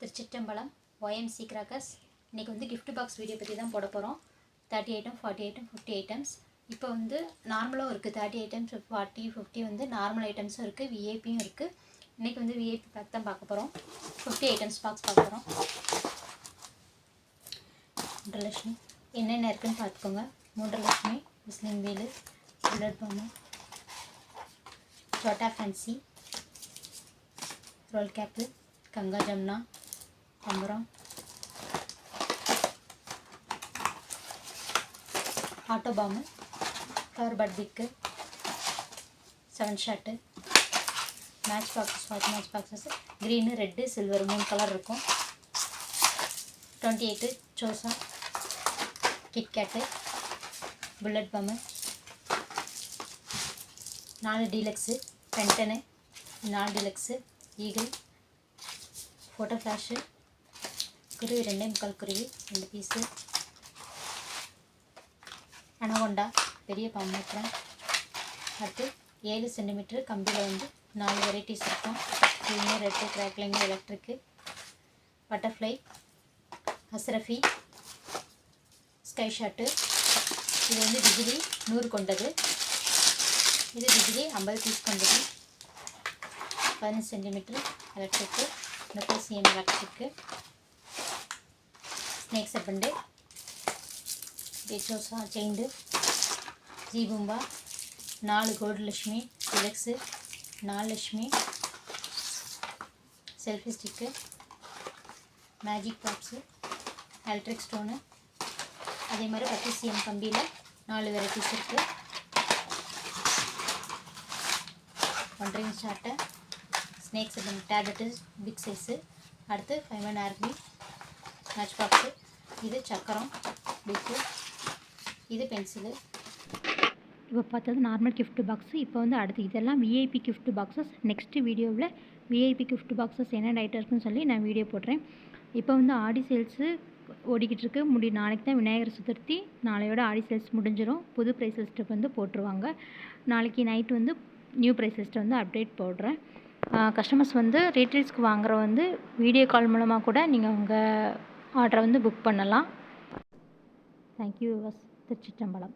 திருச்சிற்றம்பலம் OMC crackers. இன்றைக்கி வந்து gift box video பற்றி தான் போட போகிறோம். 30 ஐட்டம், 40 ஐட்டம், 50 ஐட்டம்ஸ். இப்போ வந்து நார்மலாகவும் இருக்குது. 30 ஐட்டம்ஸ், 40, 50 வந்து நார்மல் ஐட்டம்ஸும் இருக்குது, விஐபியும் இருக்குது. இன்றைக்கி வந்து விஐபி பேக் தான் பார்க்க போகிறோம். 50 ஐட்டம்ஸ் பாக்ஸ் பார்க்க போகிறோம். மூன்றலட்சுமி என்னென்ன இருக்குதுன்னு பார்த்துக்கோங்க. மூன்றலட்சுமி, விஸ்லிங் வீலு, புல்லட் பாம்பு, சோட்டா fancy, roll cap, Ganga Jamna, பம்பரம், ஆட்டோ பாம்பு, flower pot big, 7 shot, match boxes, watch match boxes, green, red, silver 3 colour இருக்கும். 28 சோசா, கிட்கேட்டு, புல்லட் பாம்பு, 4 டீலக்ஸு, பென்டனு 4 டீலக்ஸு, ஈகிள், ஃபோட்டோ ஃப்ளாஷு, குருவி 2.25 குருவி 2 பீஸு, அனகொண்டா பெரிய பாம்பு வைக்கிறேன். அடுத்து 7 சென்டிமீட்டர் கம்பியில் வந்து 4 வெரைட்டிஸ் இருக்கும். Green, red, crackling, electric, butterfly, அஸ்ரஃபி, ஸ்கை ஷாட்டு. இது வந்து டிகிரி 100 கொண்டது. இது டிகிரி 50 பீஸ் கொண்டது. 15 சென்டிமீட்டர் எலக்ட்ரிக்கு, இந்த சிஎம் எலக்ட்ரிக்கு, ஸ்னேக் சப்பண்டு, சோசா செயின்டு, ஜீபூம்பா, 4 gold Lakshmi, deluxe, 4 Lakshmi, selfie stick, magic box, electric stone. அதே மாதிரி 10 சிஎம் கம்பியில் 4 வெரைட்டிஸ் இருக்குது. 1 இன்ச் ஷார்ட்டை, ஸ்னேக் சப்பன் டேப்லெட்டு பிக் சைஸு. அடுத்து 5 ஆர்பி மேட்ச் பாக்ஸு. இது சக்கரம் பிக்கு, இது பென்சிலு. இப்போ பார்த்தது நார்மல் கிஃப்ட் பாக்ஸு. இப்போ வந்து அடுத்து இதெல்லாம் விஐபி கிஃப்ட் பாக்ஸஸ். நெக்ஸ்ட்டு வீடியோவில் விஐபி கிஃப்ட் பாக்ஸஸ் என்னென்ன ஐட்டம் இருக்குன்னு சொல்லி நான் வீடியோ போடுறேன். இப்போ வந்து ஆடி சேல்ஸு ஓடிக்கிட்டு இருக்கு. நாளைக்கு தான் விநாயகர் சதுர்த்தி. நாளையோட ஆடி சேல்ஸ் முடிஞ்சிடும். புது ப்ரைஸ் லிஸ்ட்டு வந்து போட்டுருவாங்க. நாளைக்கு நைட் வந்து நியூ ப்ரைஸ் லிஸ்ட்டை வந்து அப்டேட் போடுறேன். கஸ்டமர்ஸ் வந்து ரீட்டெயில்ஸ்க்கு வாங்குற வந்து வீடியோ கால் மூலமாக கூட நீங்கள் உங்கள் ஆர்டரை வந்து புக் பண்ணலாம். தேங்க்யூ. திருச்சிற்றம்பலம்.